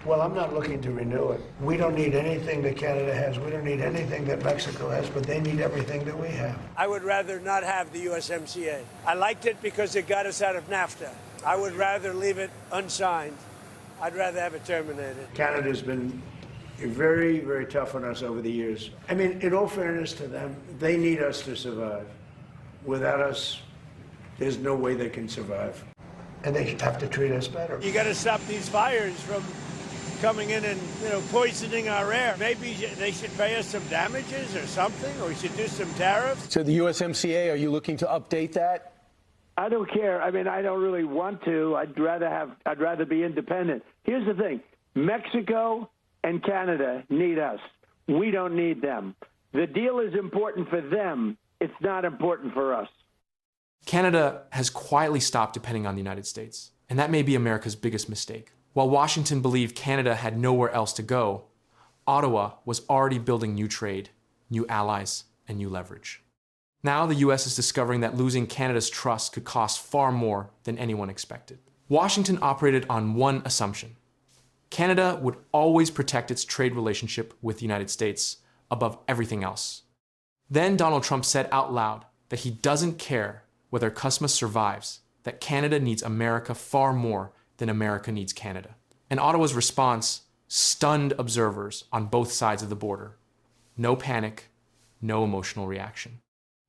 Well, I'm not looking to renew it. We don't need anything that Canada has. We don't need anything that Mexico has, but they need everything that we have. I would rather not have the USMCA. I liked it because it got us out of NAFTA. I would rather leave it unsigned. I'd rather have it terminated. Canada's been very, very tough on us over the years. I mean, in all fairness to them, they need us to survive. Without us, there's no way they can survive. And they have to treat us better. You got to stop these fires from coming in and, poisoning our air. Maybe they should pay us some damages or something, or we should do some tariffs. So the USMCA, are you looking to update that? I don't care. I mean, I don't really want to. I'd rather be independent. Here's the thing. Mexico and Canada need us. We don't need them. The deal is important for them. It's not important for us. Canada has quietly stopped depending on the United States, and that may be America's biggest mistake. While Washington believed Canada had nowhere else to go, Ottawa was already building new trade, new allies, and new leverage. Now the US is discovering that losing Canada's trust could cost far more than anyone expected. Washington operated on one assumption: Canada would always protect its trade relationship with the United States above everything else. Then Donald Trump said out loud that he doesn't care whether CUSMA survives, that Canada needs America far more than America needs Canada. And Ottawa's response stunned observers on both sides of the border. No panic, no emotional reaction.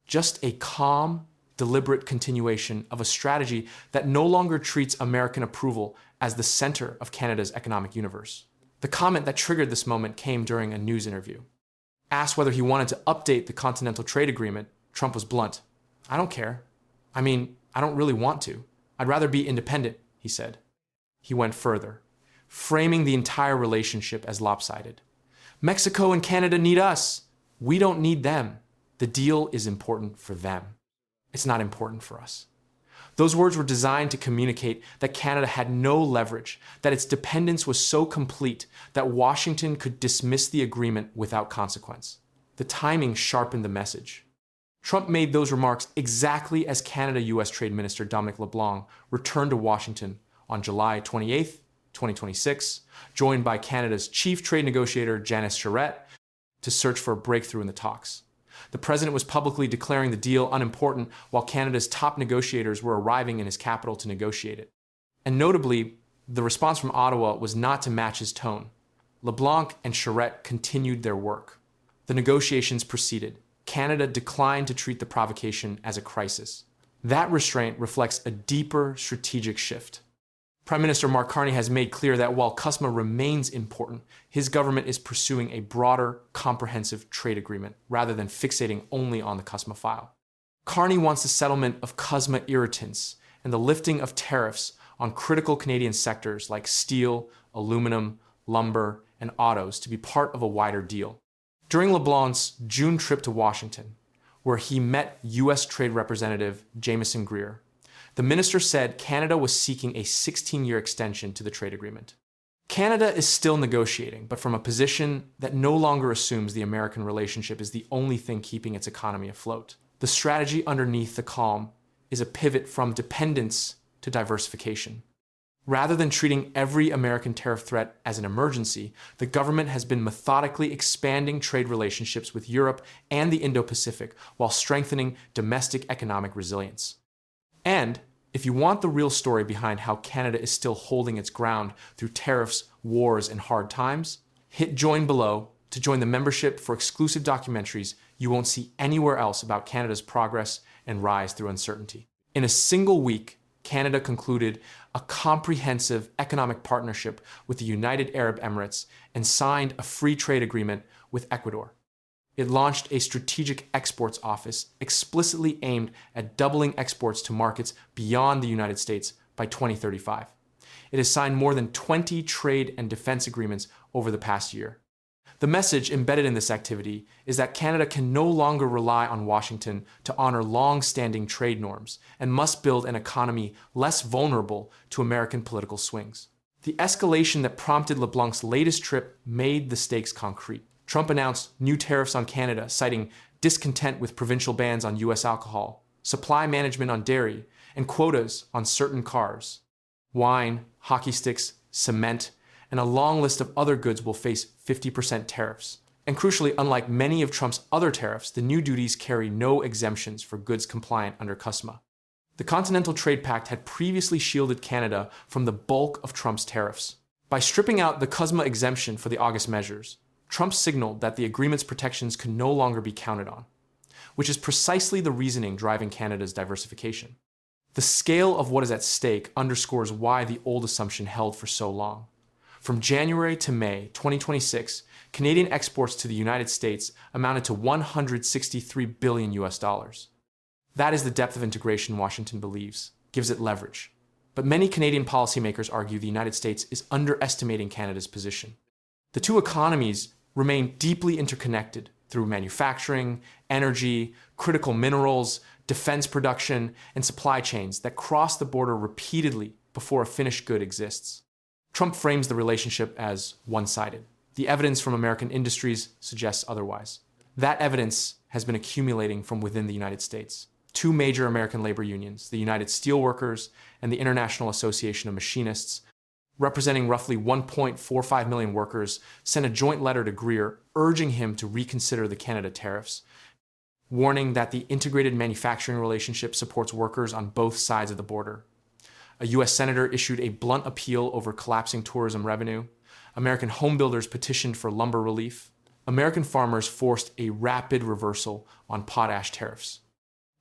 Just a calm, deliberate continuation of a strategy that no longer treats American approval as the center of Canada's economic universe. The comment that triggered this moment came during a news interview. Asked whether he wanted to update the Continental Trade Agreement, Trump was blunt. "I don't care. I mean, I don't really want to. I'd rather be independent," he said. He went further, framing the entire relationship as lopsided. "Mexico and Canada need us. We don't need them. The deal is important for them. It's not important for us." Those words were designed to communicate that Canada had no leverage, that its dependence was so complete that Washington could dismiss the agreement without consequence. The timing sharpened the message. Trump made those remarks exactly as Canada-US Trade Minister Dominic LeBlanc returned to Washington on July 28, 2026, joined by Canada's chief trade negotiator Janice Charette to search for a breakthrough in the talks. The president was publicly declaring the deal unimportant while Canada's top negotiators were arriving in his capital to negotiate it. And notably, the response from Ottawa was not to match his tone. LeBlanc and Charette continued their work. The negotiations proceeded. Canada declined to treat the provocation as a crisis. That restraint reflects a deeper strategic shift. Prime Minister Mark Carney has made clear that while CUSMA remains important, his government is pursuing a broader, comprehensive trade agreement rather than fixating only on the CUSMA file. Carney wants the settlement of CUSMA irritants and the lifting of tariffs on critical Canadian sectors like steel, aluminum, lumber, and autos to be part of a wider deal. During LeBlanc's June trip to Washington, where he met U.S. Trade Representative Jamieson Greer, the minister said Canada was seeking a 16-year extension to the trade agreement. Canada is still negotiating, but from a position that no longer assumes the American relationship is the only thing keeping its economy afloat. The strategy underneath the calm is a pivot from dependence to diversification. Rather than treating every American tariff threat as an emergency, the government has been methodically expanding trade relationships with Europe and the Indo-Pacific while strengthening domestic economic resilience. And if you want the real story behind how Canada is still holding its ground through tariffs, wars, and hard times, hit join below to join the membership for exclusive documentaries you won't see anywhere else about Canada's progress and rise through uncertainty. In a single week, Canada concluded a comprehensive economic partnership with the United Arab Emirates and signed a free trade agreement with Ecuador. It launched a strategic exports office explicitly aimed at doubling exports to markets beyond the United States by 2035. It has signed more than 20 trade and defense agreements over the past year. The message embedded in this activity is that Canada can no longer rely on Washington to honor long-standing trade norms and must build an economy less vulnerable to American political swings. The escalation that prompted LeBlanc's latest trip made the stakes concrete. Trump announced new tariffs on Canada, citing discontent with provincial bans on U.S. alcohol, supply management on dairy, and quotas on certain cars. Wine, hockey sticks, cement, and a long list of other goods will face 50% tariffs. And crucially, unlike many of Trump's other tariffs, the new duties carry no exemptions for goods compliant under CUSMA. The Continental Trade Pact had previously shielded Canada from the bulk of Trump's tariffs. By stripping out the CUSMA exemption for the August measures, Trump signaled that the agreement's protections could no longer be counted on, which is precisely the reasoning driving Canada's diversification. The scale of what is at stake underscores why the old assumption held for so long. From January to May 2026, Canadian exports to the United States amounted to $163 billion US. That is the depth of integration Washington believes gives it leverage. But many Canadian policymakers argue the United States is underestimating Canada's position. The two economies remain deeply interconnected through manufacturing, energy, critical minerals, defense production, and supply chains that cross the border repeatedly before a finished good exists. Trump frames the relationship as one-sided. The evidence from American industries suggests otherwise. That evidence has been accumulating from within the United States. Two major American labor unions, the United Steelworkers and the International Association of Machinists, representing roughly 1.45 million workers, sent a joint letter to Greer urging him to reconsider the Canada tariffs, warning that the integrated manufacturing relationship supports workers on both sides of the border. A U.S. senator issued a blunt appeal over collapsing tourism revenue. American homebuilders petitioned for lumber relief. American farmers forced a rapid reversal on potash tariffs.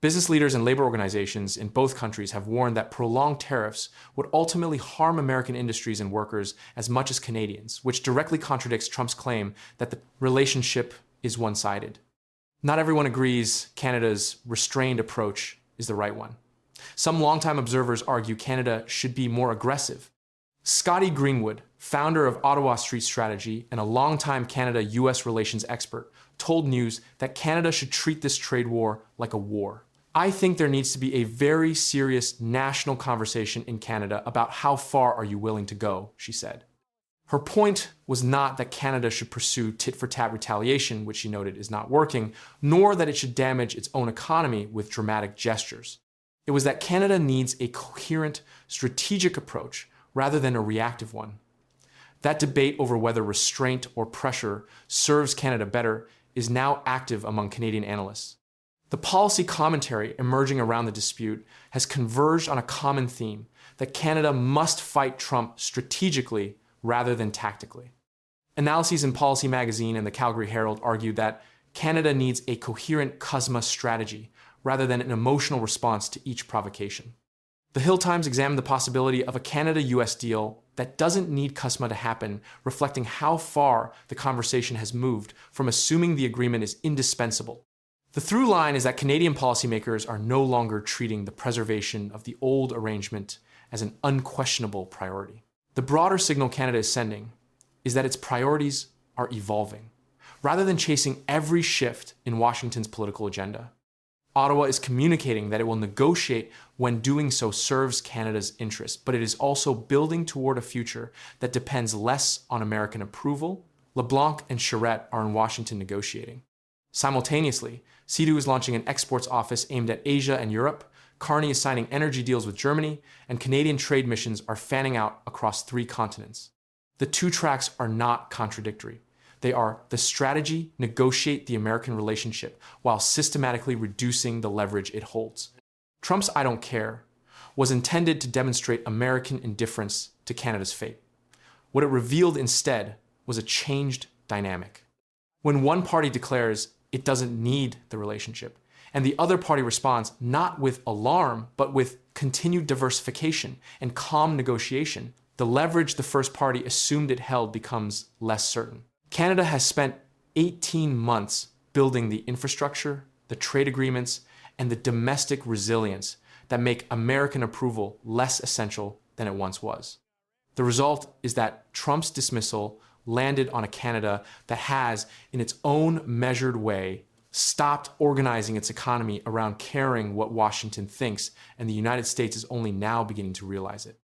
Business leaders and labor organizations in both countries have warned that prolonged tariffs would ultimately harm American industries and workers as much as Canadians, which directly contradicts Trump's claim that the relationship is one-sided. Not everyone agrees Canada's restrained approach is the right one. Some longtime observers argue Canada should be more aggressive. Scotty Greenwood, founder of Ottawa Street Strategy and a longtime Canada-US relations expert, told News that Canada should treat this trade war like a war. I think there needs to be a very serious national conversation in Canada about how far are you willing to go, she said. Her point was not that Canada should pursue tit-for-tat retaliation, which she noted is not working, nor that it should damage its own economy with dramatic gestures. It was that Canada needs a coherent, strategic approach rather than a reactive one. That debate over whether restraint or pressure serves Canada better is now active among Canadian analysts. The policy commentary emerging around the dispute has converged on a common theme that Canada must fight Trump strategically rather than tactically. Analyses in Policy Magazine and the Calgary Herald argued that Canada needs a coherent CUSMA strategy rather than an emotional response to each provocation. The Hill Times examined the possibility of a Canada-US deal that doesn't need CUSMA to happen, reflecting how far the conversation has moved from assuming the agreement is indispensable. The through line is that Canadian policymakers are no longer treating the preservation of the old arrangement as an unquestionable priority. The broader signal Canada is sending is that its priorities are evolving, rather than chasing every shift in Washington's political agenda. Ottawa is communicating that it will negotiate when doing so serves Canada's interests, but it is also building toward a future that depends less on American approval. LeBlanc and Charette are in Washington negotiating. Simultaneously, CEDU is launching an exports office aimed at Asia and Europe, Carney is signing energy deals with Germany, and Canadian trade missions are fanning out across 3 continents. The two tracks are not contradictory. They are the strategy negotiate the American relationship while systematically reducing the leverage it holds. Trump's "I don't care" was intended to demonstrate American indifference to Canada's fate. What it revealed instead was a changed dynamic. When one party declares it doesn't need the relationship, and the other party responds not with alarm, but with continued diversification and calm negotiation, the leverage the first party assumed it held becomes less certain. Canada has spent 18 months building the infrastructure, the trade agreements, and the domestic resilience that make American approval less essential than it once was. The result is that Trump's dismissal landed on a Canada that has, in its own measured way, stopped organizing its economy around caring what Washington thinks, and the United States is only now beginning to realize it.